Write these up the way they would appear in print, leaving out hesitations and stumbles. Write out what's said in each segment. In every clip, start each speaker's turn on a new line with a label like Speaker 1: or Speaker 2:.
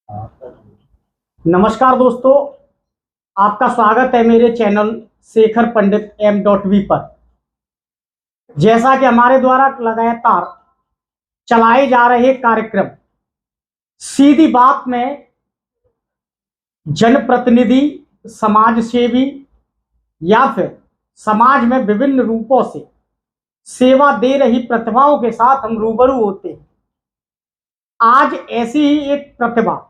Speaker 1: नमस्कार दोस्तों, आपका स्वागत है मेरे चैनल शेखर पंडित M.V पर। जैसा कि हमारे द्वारा लगातार चलाए जा रहे कार्यक्रम सीधी बात में जनप्रतिनिधि, समाज सेवी या फिर समाज में विभिन्न रूपों से सेवा दे रही प्रतिभाओं के साथ हम रूबरू होते हैं। आज ऐसी ही एक प्रतिभा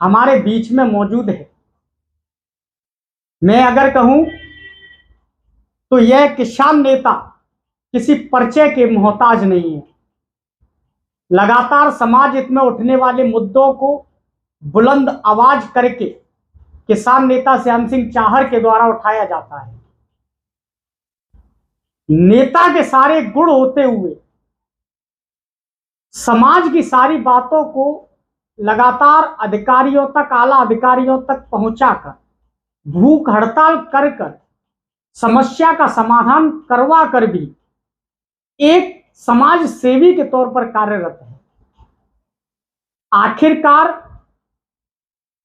Speaker 1: हमारे बीच में मौजूद है। मैं अगर कहूं तो यह किसान नेता किसी परिचय के मोहताज नहीं है। लगातार समाज हित में उठने वाले मुद्दों को बुलंद आवाज करके किसान नेता श्याम सिंह चाहर के द्वारा उठाया जाता है। नेता के सारे गुण होते हुए समाज की सारी बातों को लगातार अधिकारियों तक, आला अधिकारियों तक पहुंचाकर, भूख हड़ताल कर समस्या का समाधान करवा कर भी एक समाज सेवी के तौर पर कार्यरत है। आखिरकार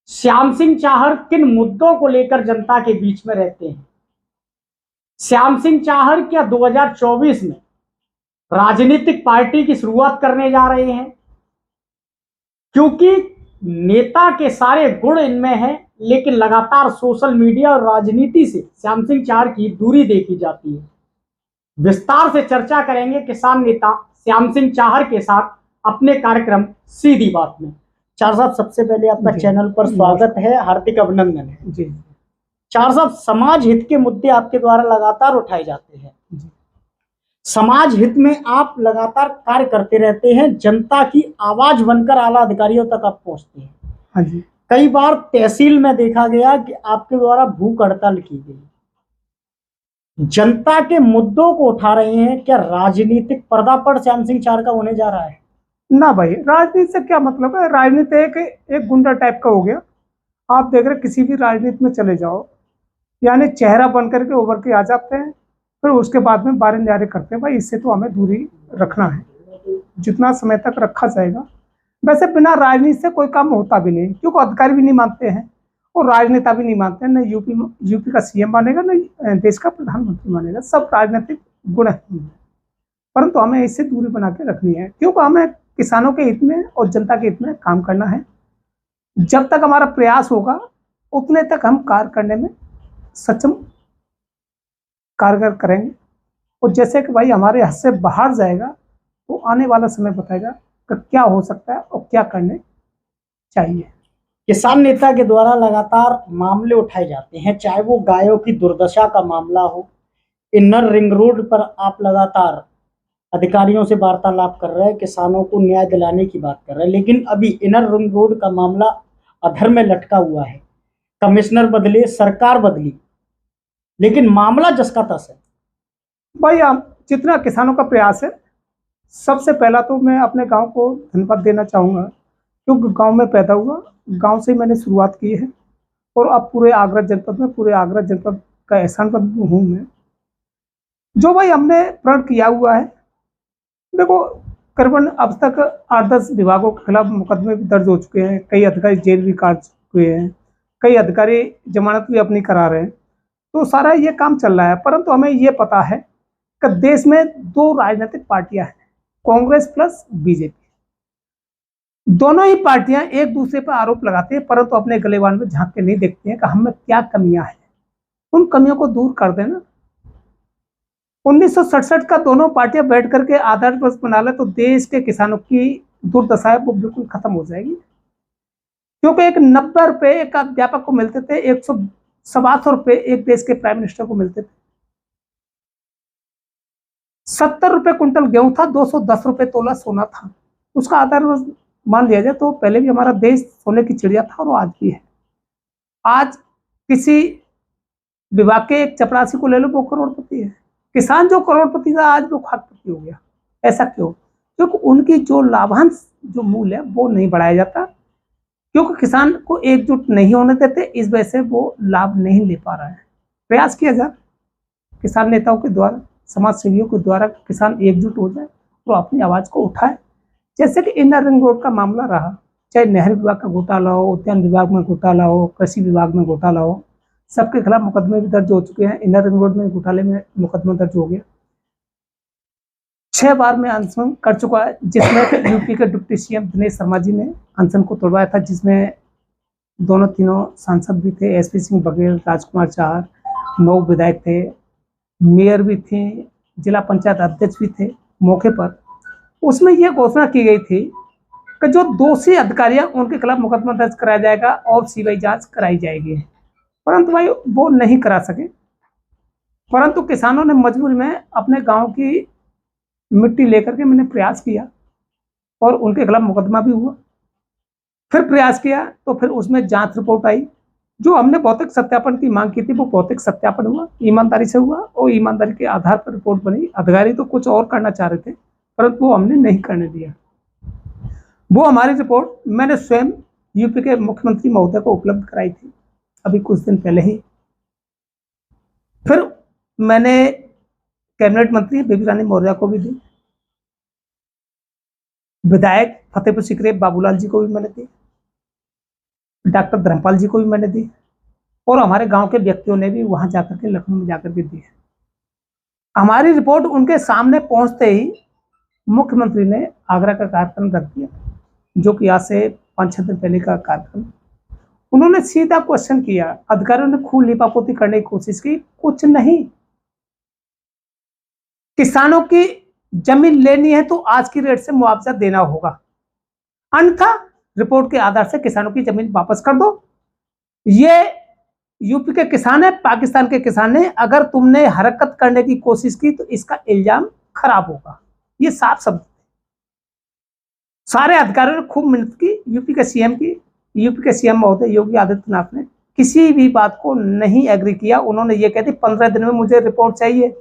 Speaker 1: श्याम सिंह चाहर किन मुद्दों को लेकर जनता के बीच में रहते हैं? श्याम सिंह चाहर क्या 2024 में राजनीतिक पार्टी की शुरुआत करने जा रहे हैं? क्योंकि नेता के सारे गुण इनमें हैं, लेकिन लगातार सोशल मीडिया और राजनीति से श्याम सिंह चाहर की दूरी देखी जाती है। विस्तार से चर्चा करेंगे किसान नेता श्याम सिंह चाहर के साथ अपने कार्यक्रम सीधी बात में। चार साहब, सबसे पहले आपका चैनल पर स्वागत है, हार्दिक अभिनंदन है जी। चार साहब, समाज हित के मुद्दे आपके द्वारा लगातार उठाए जाते हैं। समाज हित में आप लगातार कार्य करते रहते हैं, जनता की आवाज बनकर आला अधिकारियों तक आप पहुंचते हैं।
Speaker 2: हाँ जी।
Speaker 1: कई बार तहसील में देखा गया कि आपके द्वारा भूख हड़ताल की गई। जनता के मुद्दों को उठा रहे हैं, क्या राजनीतिक पर्दापट श्याम सिंह चाहर का होने जा रहा है?
Speaker 2: ना भाई, राजनीति से क्या मतलब है? राजनीति एक गुंडा टाइप का हो गया। आप देख रहे किसी भी राजनीति में चले जाओ, यानी चेहरा बन करके उभर के आ जाते हैं, फिर उसके बाद में बारे न्यारे करते हैं। भाई, इससे तो हमें दूरी रखना है, जितना समय तक रखा जाएगा। वैसे बिना राजनीति से कोई काम होता भी नहीं, क्योंकि अधिकारी भी नहीं मानते हैं और राजनेता भी नहीं मानते हैं। न यूपी का सीएम मानेगा, न देश का प्रधानमंत्री मानेगा। सब राजनीतिक गुण है, परंतु हमें इससे दूरी बना के रखनी है, क्योंकि हमें किसानों के हित में और जनता के हित में काम करना है। जब तक हमारा प्रयास होगा उतने तक हम कार्य करने में सक्षम कारगर करेंगे। और जैसे कि भाई हमारे हाथ से बाहर जाएगा तो आने वाला समय बताएगा कि क्या हो सकता है और क्या करने चाहिए।
Speaker 1: किसान नेता के द्वारा लगातार मामले उठाए जाते हैं, चाहे वो गायों की दुर्दशा का मामला हो। इनर रिंग रोड पर आप लगातार अधिकारियों से वार्तालाप कर रहे हैं, किसानों को न्याय दिलाने की बात कर रहे हैं, लेकिन अभी इनर रिंग रोड का मामला अधर में लटका हुआ है। कमिश्नर बदले, सरकार बदली, लेकिन मामला जस का तस है।
Speaker 2: भाई, जितना किसानों का प्रयास है, सबसे पहला तो मैं अपने गांव को धन्यवाद देना चाहूँगा, क्योंकि गांव में पैदा हुआ, गांव से मैंने शुरुआत की है और अब पूरे आगरा जनपद का एहसानमंद हूँ मैं। जो भाई हमने प्रण किया हुआ है, देखो करीबन अब तक 8-10 विभागों के खिलाफ मुकदमे भी दर्ज हो चुके हैं। कई अधिकारी जेल भी काट चुके हैं, कई अधिकारी जमानत भी अपनी करा रहे हैं। तो सारा ये काम चल रहा है, परंतु हमें ये पता है कि देश में 2 राजनीतिक पार्टियां हैं, कांग्रेस प्लस बीजेपी। दोनों ही पार्टियां एक दूसरे पर आरोप लगाती हैं, परंतु अपने गलेवान में झांक के नहीं देखती हैं कि हम में क्या कमियां हैं। उन कमियों को दूर कर देना। 1967 का दोनों पार्टियां बैठ करके आधार पर बना ले तो देश के किसानों की दुर्दशा है वो बिल्कुल खत्म हो जाएगी। क्योंकि एक 90 रुपए एक अध्यापक को मिलते थे, 167 रुपए एक देश के प्राइम मिनिस्टर को मिलते थे। 70 रुपए कुंटल गेहूं था, 210 रुपए तोला सोना था। उसका आधार मान लिया जाए तो पहले भी हमारा देश सोने की चिड़िया था और आज भी है। आज किसी विभाग के एक चपरासी को ले लो, वो करोड़पति है। किसान जो करोड़पति था आज वो खाकपति हो गया। ऐसा क्यों? क्योंकि उनकी जो लाभांश जो मूल्य है वो नहीं बढ़ाया जाता, क्योंकि किसान को एकजुट नहीं होने देते, इस वजह से वो लाभ नहीं ले पा रहा है। प्रयास किया जाए किसान नेताओं के द्वारा, समाज सेवियों के द्वारा, किसान एकजुट हो जाए तो अपनी आवाज को उठाए। जैसे कि इनर रिंग रोड का मामला रहा, चाहे नहर विभाग का घोटाला हो, उद्यान विभाग में घोटाला हो, कृषि विभाग में घोटाला हो, सबके खिलाफ मुकदमे भी दर्ज हो चुके हैं। इनर रिंग रोड में घोटाले में मुकदमा दर्ज हो गया। 6 बार में अनशन कर चुका है, जिसमें यूपी के डिप्टी सीएम दिनेश शर्मा जी ने अनशन को तोड़वाया था, जिसमें दोनों तीनों सांसद भी थे, एसपी सिंह बघेल, राजकुमार चाहर, 9 विधायक थे, मेयर भी थे, जिला पंचायत अध्यक्ष भी थे मौके पर। उसमें यह घोषणा की गई थी कि जो दोषी अधिकारी हैं उनके खिलाफ मुकदमा दर्ज कराया जाएगा और सीबीआई जांच कराई जाएगी, परंतु भाई वो नहीं करा सके। परंतु किसानों ने मजबूरी में अपने गांव की मिट्टी लेकर के मैंने प्रयास किया और उनके खिलाफ मुकदमा भी हुआ। फिर प्रयास किया तो फिर उसमें जांच रिपोर्ट आई। जो हमने भौतिक सत्यापन की मांग की थी वो भौतिक सत्यापन हुआ, ईमानदारी से हुआ और ईमानदारी के आधार पर रिपोर्ट बनी। अधिकारी तो कुछ और करना चाह रहे थे, परंतु वो हमने नहीं करने दिया। वो हमारी रिपोर्ट मैंने स्वयं यूपी के मुख्यमंत्री महोदय को उपलब्ध कराई थी अभी कुछ दिन पहले ही। फिर मैंने कैबिनेट मंत्री बेबी रानी मौर्य को भी दी, विधायक फतेहपुर सीकरी बाबूलाल जी को भी मैंने दी, डॉक्टर धर्मपाल जी को भी मैंने दी और हमारे गांव के व्यक्तियों ने भी वहां जाकर के लखनऊ में जाकर के दी है। हमारी रिपोर्ट उनके सामने पहुंचते ही मुख्यमंत्री ने आगरा का कार्यक्रम रख दिया, जो कि आज से 5-6 दिन पहले का कार्यक्रम। उन्होंने सीधा क्वेश्चन किया, अधिकारियों ने खूब लीपापोती करने की कोशिश की, कुछ नहीं। किसानों की जमीन लेनी है तो आज की रेट से मुआवजा देना होगा, अन्यथा रिपोर्ट के आधार से किसानों की जमीन वापस कर दो। ये यूपी के किसान है, पाकिस्तान के किसान है। अगर तुमने हरकत करने की कोशिश की तो इसका इल्जाम खराब होगा। ये साफ शब्द। सारे अधिकारियों ने खूब मेहनत की। यूपी के सीएम महोदय योगी आदित्यनाथ ने किसी भी बात को नहीं एग्री किया। उन्होंने ये कह दी 15 दिन में मुझे रिपोर्ट चाहिए,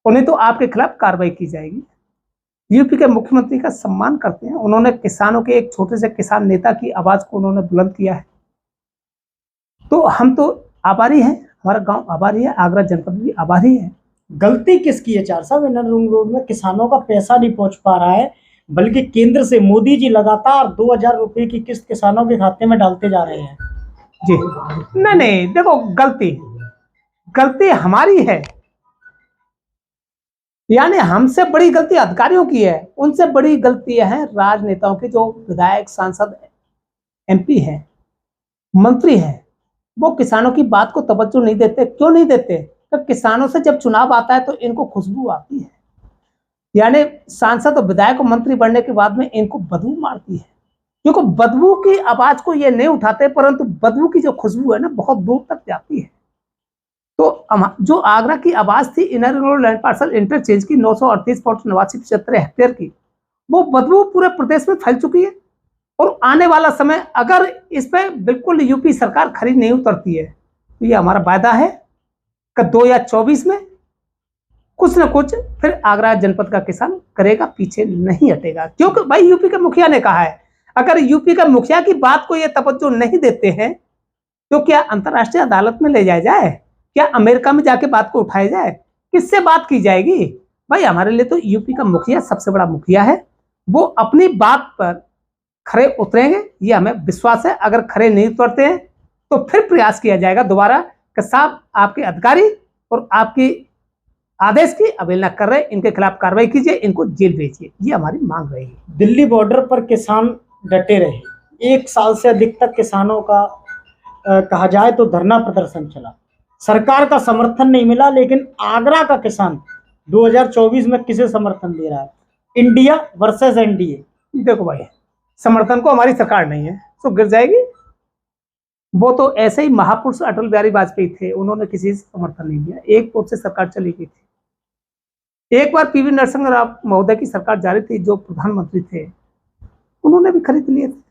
Speaker 2: उन्हें तो आपके खिलाफ कार्रवाई की जाएगी। यूपी के मुख्यमंत्री का सम्मान करते हैं। उन्होंने किसानों के एक छोटे से किसान नेता की आवाज को उन्होंने बुलंद किया है, तो हम तो आभारी हैं। हमारा गांव आभारी है, आगरा जनपद भी आभारी है।
Speaker 1: गलती किसकी है चार साहब? इनर रिंग रोड में किसानों का पैसा नहीं पहुंच पा रहा है, बल्कि केंद्र से मोदी जी लगातार 2000 रुपए की किस्त किसानों के खाते में डालते जा रहे हैं।
Speaker 2: जी नहीं, देखो गलती हमारी है, यानी हमसे बड़ी गलती अधिकारियों की है। उनसे बड़ी गलती है राजनेताओं की, जो विधायक, सांसद, एमपी हैं, मंत्री हैं। वो किसानों की बात को तवज्जो नहीं देते। क्यों नहीं देते? तो किसानों से जब चुनाव आता है तो इनको खुशबू आती है, यानी सांसद और विधायक और मंत्री बनने के बाद में इनको बदबू मारती है। क्योंकि बदबू की आवाज को ये नहीं उठाते, परंतु बदबू की जो खुशबू है ना, बहुत दूर तक जाती है। तो जो आगरा की आवाज थी inner ring road land parcel interchange की 938.8975 हेक्टेयर की, वो बदबू पूरे प्रदेश में फैल चुकी है। और आने वाला समय अगर इस पे बिल्कुल यूपी सरकार खरी नहीं उतरती है तो ये हमारा वायदा है कि 2024 में कुछ न कुछ फिर आगरा जनपद का किसान करेगा, पीछे नहीं हटेगा। क्योंकि भाई यूपी के मुखिया ने कहा है, अगर यूपी का मुखिया की बात को ये तवज्जो नहीं देते हैं तो क्या अंतर्राष्ट्रीय अदालत में ले जाया जाए? क्या अमेरिका में जाके बात को उठाया जाए? किससे बात की जाएगी? भाई हमारे लिए तो यूपी का मुखिया सबसे बड़ा मुखिया है। वो अपनी बात पर खरे उतरेंगे, ये हमें विश्वास है। अगर खरे नहीं उतरते हैं तो फिर प्रयास किया जाएगा दोबारा कि साहब आपके अधिकारी और आपकी आदेश की अवहेलना कर रहे, इनके खिलाफ कार्रवाई कीजिए, इनको जेल भेजिए। ये हमारी मांग रहेगी।
Speaker 1: दिल्ली बॉर्डर पर किसान डटे रहे। 1 साल से अधिक तक किसानों का कहा जाए तो धरना प्रदर्शन चला, सरकार का समर्थन नहीं मिला। लेकिन आगरा का किसान 2024 में किसे समर्थन दे रहा है? India versus NDA.
Speaker 2: देखो भाई, समर्थन को हमारी सरकार नहीं है तो गिर जाएगी। वो तो ऐसे ही महापुरुष अटल बिहारी वाजपेयी थे, उन्होंने किसी से समर्थन नहीं दिया। एक वोट से सरकार चली गई थी। एक बार पीवी नरसिंह राव महोदय की सरकार जारी थी, जो प्रधानमंत्री थे, उन्होंने भी खरीद लिए थे।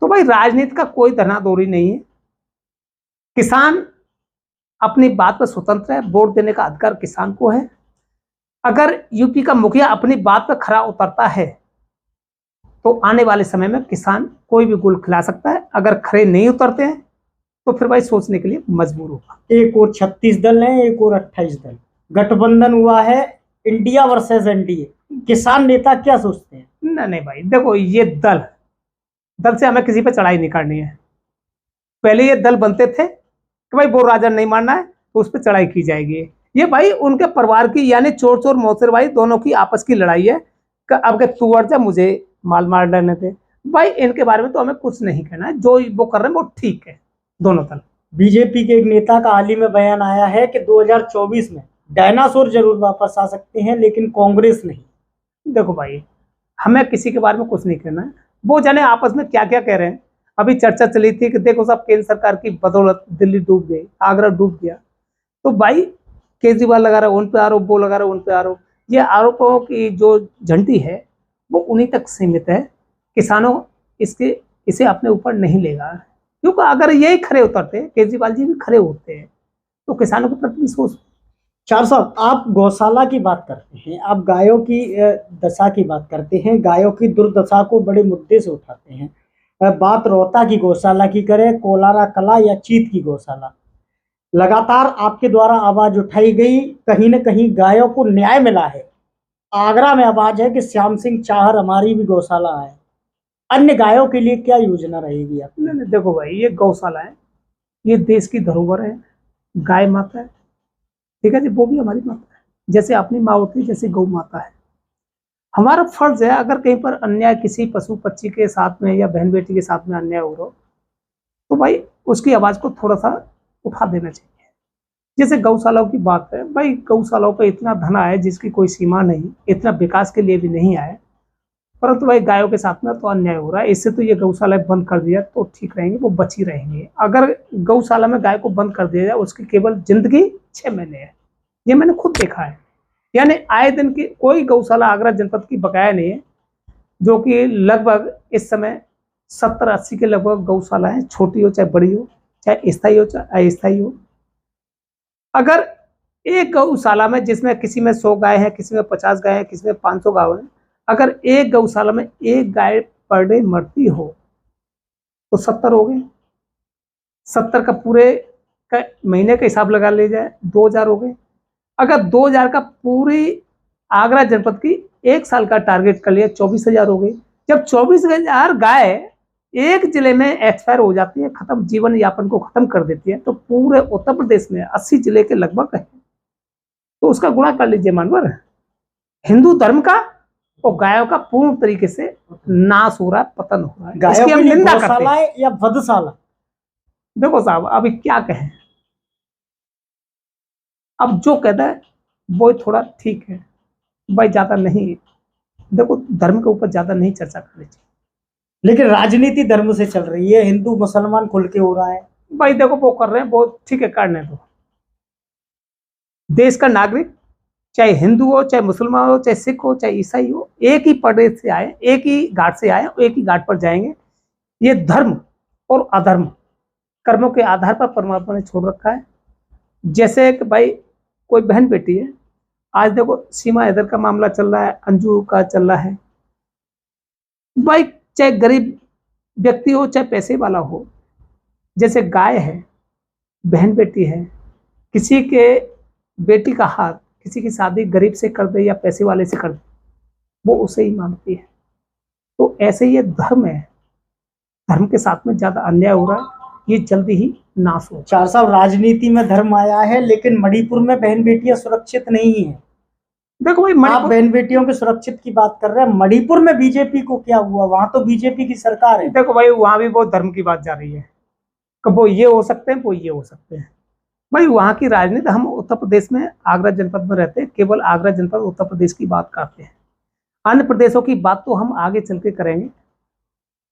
Speaker 2: तो भाई राजनीति का कोई धनादौरी नहीं है। किसान अपनी बात पर स्वतंत्र है, वोट देने का अधिकार किसान को है। अगर यूपी का मुखिया अपनी बात पर खरा उतरता है तो आने वाले समय में किसान कोई भी गुल खिला सकता है। अगर खरे नहीं उतरते हैं तो फिर भाई सोचने के लिए मजबूर होगा।
Speaker 1: एक और 36 दल है, एक और 28 दल, गठबंधन हुआ है इंडिया वर्सेस एनडीए। किसान नेता क्या सोचते हैं?
Speaker 2: नहीं भाई देखो, ये दल दल से हमें किसी पे चढ़ाई नहीं करनी है। पहले ये दल बनते थे कि भाई वो राजा नहीं मानना है तो उस पर चढ़ाई की जाएगी। ये भाई उनके परिवार की, यानी चोर चोर मौसेर भाई दोनों की आपस की लड़ाई है कि अब के तू अड़ जा, मुझे माल मार डालने थे। भाई इनके बारे में तो हमें कुछ नहीं कहना है, जो वो कर रहे हैं वो ठीक है दोनों दल।
Speaker 1: बीजेपी के एक नेता का हाल ही में बयान आया है कि 2024 में डायनासोर जरूर वापस आ सकते हैं, लेकिन कांग्रेस नहीं।
Speaker 2: देखो भाई, हमें किसी के बारे में कुछ नहीं कहना है, वो जाने आपस में क्या क्या कह रहे हैं। अभी चर्चा चली थी कि देखो सब केंद्र सरकार की बदौलत दिल्ली डूब गई, आगरा डूब गया। तो भाई केजरीवाल लगा रहा है उन पे आरोप, वो लगा रहा है उन पे आरोप। ये आरोपों की जो झंडी है वो उन्हीं तक सीमित है। किसानों इसे अपने ऊपर नहीं लेगा, क्योंकि अगर यही खड़े उतरते, केजरीवाल जी भी खड़े होते हैं, तो किसानों के प्रति भी सोच।
Speaker 1: चार साहब, आप गौशाला की बात करते हैं, आप गायों की दशा की बात करते हैं, गायों की दुर्दशा को बड़े मुद्दे से उठाते हैं। बात रोहता की गौशाला की करें, कोलारा कला या चीत की गौशाला, लगातार आपके द्वारा आवाज उठाई गई, कहीं ना कहीं गायों को न्याय मिला है। आगरा में आवाज है कि श्याम सिंह चाहर हमारी भी गौशाला है। अन्य गायों के लिए क्या योजना रहेगी आप?
Speaker 2: नहीं, देखो भाई, ये गौशाला है, ये देश की धरोहर है, गाय माता है, ठीक है जी, वो भी हमारी माता है, जैसे अपनी माँ होती है, जैसे गौ माता है। हमारा फर्ज है, अगर कहीं पर अन्याय किसी पशु पक्षी के साथ में या बहन बेटी के साथ में अन्याय हो रहा हो, तो भाई उसकी आवाज को थोड़ा सा उठा देना चाहिए। जैसे गौशालाओं की बात है, भाई गौशालाओं पे इतना धन आया जिसकी कोई सीमा नहीं, इतना विकास के लिए भी नहीं आया, परंतु भाई गायों के साथ में तो अन्याय हो रहा है। इससे तो ये गौशाला बंद कर दिया तो ठीक रहेंगे, वो बची रहेंगे। अगर गौशाला में गाय को बंद कर दिया जाए, उसकी केवल जिंदगी 6 महीने है, ये मैंने खुद देखा है। यानी आए दिन की कोई गौशाला आगरा जनपद की बकाया नहीं है, जो कि लगभग इस समय 70-80 के लगभग गौशाला है, छोटी हो चाहे बड़ी हो, चाहे स्थायी हो चाहे अस्थायी हो। अगर एक गौशाला में, जिसमें किसी में 100 गाय है, किसी में 50 गाय है, किसी में 500 गाय है, अगर एक गौशाला में एक गाय पर डे मरती हो तो 70 हो गए। 70 का पूरे का महीने का हिसाब लगा ले जाए, 2000 हो गए। अगर 2000 का पूरी आगरा जनपद की एक साल का टारगेट कर लिया, 24,000 हो गई। जब 24,000 गाय एक जिले में एक्सपायर हो जाती है, खत्म, जीवन यापन को खत्म कर देती है, तो पूरे उत्तर प्रदेश में 80 जिले के लगभग है, तो उसका गुणा कर लीजिए मानवर। हिंदू धर्म का और गायों का पूर्ण तरीके से नाश हो रहा है, पतन हो रहा है।
Speaker 1: गायों के लिए गौशाला है या वधशाला?
Speaker 2: देखो साहब, अभी क्या कहें, अब जो कहता है वो थोड़ा ठीक है भाई, ज्यादा नहीं। देखो, धर्म के ऊपर ज्यादा नहीं चर्चा करनी चाहिए,
Speaker 1: लेकिन राजनीति धर्म से चल रही है, हिंदू मुसलमान खुल के हो रहा है।
Speaker 2: भाई देखो, वो कर रहे हैं, वो ठीक है, करने दो। देश का नागरिक, चाहे हिंदू हो, चाहे मुसलमान हो, चाहे सिख हो, चाहे ईसाई हो, एक ही पर्दे से आए, एक ही घाट से आए, एक ही घाट पर जाएंगे। ये धर्म और अधर्म कर्मों के आधार पर परमात्मा ने छोड़ रखा है। जैसे कि भाई कोई बहन बेटी है, आज देखो सीमा हैदर का मामला चल रहा है, अंजू का चल रहा है। भाई चाहे गरीब व्यक्ति हो, चाहे पैसे वाला हो, जैसे गाय है, बहन बेटी है, किसी के बेटी का हाथ किसी की शादी गरीब से कर दे या पैसे वाले से कर दे, वो उसे ही मानती है। तो ऐसे ये धर्म है, धर्म के साथ में ज्यादा अन्याय हो रहा है, ये जल्दी ही नाश हो।
Speaker 1: चार साहब, राजनीति में धर्म आया है, लेकिन मणिपुर में बहन बेटियां सुरक्षित नहीं है।
Speaker 2: देखो भाई,
Speaker 1: आप बहन बेटियों के सुरक्षित की बात कर रहे हैं, मणिपुर में बीजेपी को क्या हुआ? वहां तो बीजेपी की सरकार है।
Speaker 2: देखो भाई, वहां भी बहुत धर्म की बात जा रही है कि वो ये हो सकते हैं, वो ये हो सकते हैं। भाई वहां की राजनीति, हम उत्तर प्रदेश में आगरा जनपद में रहते हैं, केवल आगरा जनपद उत्तर प्रदेश की बात करते हैं। अन्य प्रदेशों की बात तो हम आगे चल के करेंगे।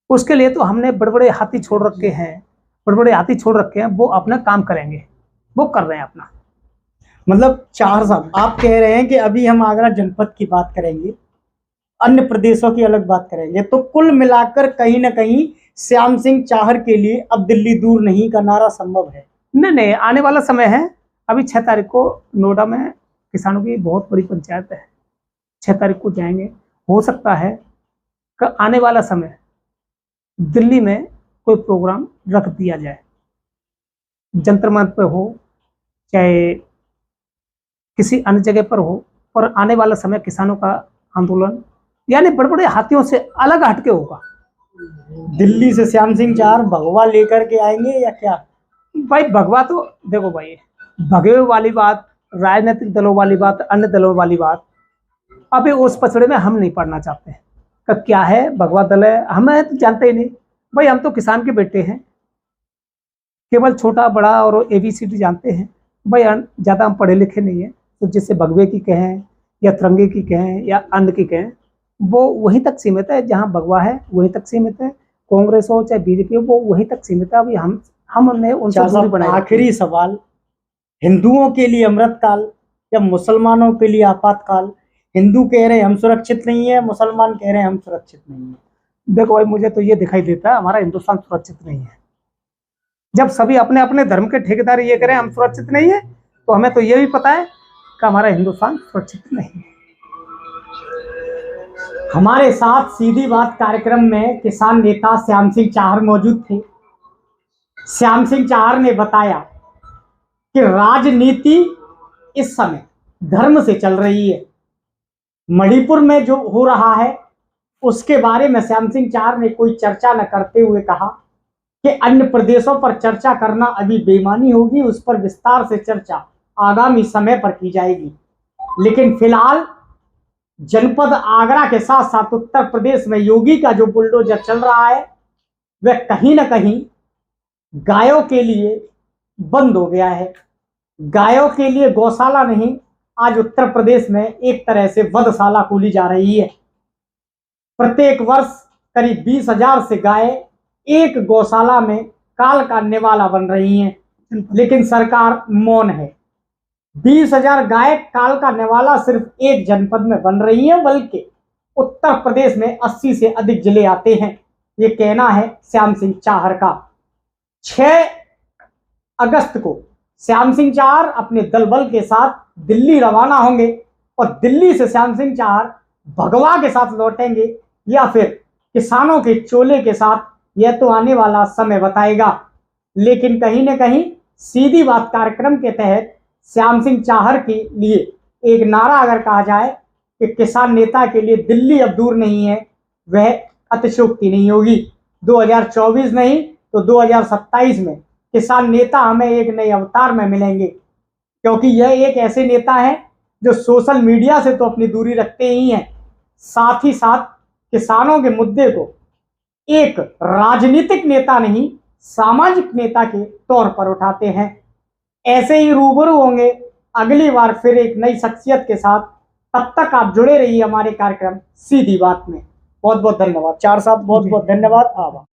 Speaker 2: उसके लिए तो हमने बड़े बड़े हाथी छोड़ रखे हैं, बड़े बड़े हाथी छोड़ रखे हैं, वो अपना काम करेंगे, वो कर रहे हैं अपना।
Speaker 1: मतलब चार साहब, आप कह रहे हैं कि अभी हम आगरा जनपद की बात करेंगे, अन्य प्रदेशों की अलग बात करेंगे, तो कुल मिलाकर कहीं ना कहीं श्याम सिंह चाहर के लिए अब दिल्ली दूर नहीं का नारा संभव है।
Speaker 2: नहीं, आने वाला समय है। अभी 6 तारीख को नोएडा में किसानों की बहुत बड़ी पंचायत है, 6 तारीख को जाएंगे। हो सकता है कि आने वाला समय दिल्ली में कोई प्रोग्राम रख दिया जाए, जंतर मंतर पर हो, चाहे किसी अन्य जगह पर हो, और आने वाला समय किसानों का आंदोलन, यानी बड़े बड़े हाथियों से अलग हटके होगा।
Speaker 1: दिल्ली से श्याम सिंह चाहर भगवा लेकर के आएंगे या क्या?
Speaker 2: भाई भगवा तो देखो भाई, भगवे वाली बात, राजनीतिक दलों वाली बात, अन्य दलों वाली बात, अभी उस पचड़े में हम नहीं पड़ना चाहते हैं। कब क्या है भगवा दल है, हमें तो जानते ही नहीं भाई। हम तो किसान के बेटे हैं, केवल छोटा बड़ा और ABCD जानते हैं भाई। ज़्यादा हम पढ़े लिखे नहीं है, तो जिससे भगवे की कहें या तिरंगे की कहें या अन्य की कहें, वो वहीं तक सीमित है। जहाँ भगवा है वहीं तक सीमित है। कांग्रेस हो चाहे BJP हो, वो वहीं तक सीमित है। अभी हमने उनसे दूरी बनाई।
Speaker 1: आखिरी सवाल, हिंदुओं के लिए अमृतकाल या मुसलमानों के लिए आपातकाल? हिंदू कह रहे हैं हम सुरक्षित नहीं है, मुसलमान कह रहे हैं हम सुरक्षित नहीं है।
Speaker 2: देखो भाई, मुझे तो ये दिखाई देता है हमारा हिंदुस्तान सुरक्षित नहीं है। जब सभी अपने अपने धर्म के ठेकेदार ये करें हम सुरक्षित नहीं है, तो हमें तो ये भी पता है कि हमारा हिंदुस्तान सुरक्षित नहीं है।
Speaker 1: हमारे साथ सीधी बात कार्यक्रम में किसान नेता श्याम सिंह चाहर मौजूद थे। श्याम सिंह चाहर ने बताया कि राजनीति इस समय धर्म से चल रही है। मणिपुर में जो हो रहा है उसके बारे में श्याम सिंह चाहर ने कोई चर्चा न करते हुए कहा कि अन्य प्रदेशों पर चर्चा करना अभी बेईमानी होगी, उस पर विस्तार से चर्चा आगामी समय पर की जाएगी। लेकिन फिलहाल जनपद आगरा के साथ साथ उत्तर प्रदेश में योगी का जो बुलडोजर चल रहा है वह कहीं ना कहीं गायों के लिए बंद हो गया है। गायों के लिए गौशाला नहीं, आज उत्तर प्रदेश में एक तरह से वधशाला खोली जा रही है। प्रत्येक वर्ष करीब 20,000 से गाय एक गौशाला में काल का निवाला बन रही हैं, लेकिन सरकार मौन है। 20,000 गाय काल का निवाला सिर्फ एक जनपद में बन रही है, बल्कि उत्तर प्रदेश में 80 से अधिक जिले आते हैं। ये कहना है श्याम सिंह चाहर का। 6 अगस्त को श्याम सिंह चाहर अपने दल बल के साथ दिल्ली रवाना होंगे और दिल्ली से श्याम सिंह चाहर भगवा के साथ लौटेंगे या फिर किसानों के चोले के साथ, यह तो आने वाला समय बताएगा। लेकिन कहीं न कहीं सीधी बात कार्यक्रम के तहत श्याम सिंह चाहर के लिए एक नारा अगर कहा जाए कि किसान नेता के लिए दिल्ली अब दूर नहीं है, वह अतिशयोक्ति नहीं होगी। 2024 नहीं तो 2027 में किसान नेता हमें एक नए अवतार में मिलेंगे, क्योंकि यह एक ऐसे नेता है जो सोशल मीडिया से तो अपनी दूरी रखते ही हैं, साथ ही साथ किसानों के मुद्दे को एक राजनीतिक नेता नहीं सामाजिक नेता के तौर पर उठाते हैं। ऐसे ही रूबरू होंगे अगली बार फिर एक नई शख्सियत के साथ। तब तक आप जुड़े रहिए हमारे कार्यक्रम सीधी बात में। बहुत बहुत धन्यवाद चार साहब, बहुत बहुत धन्यवाद। आभार।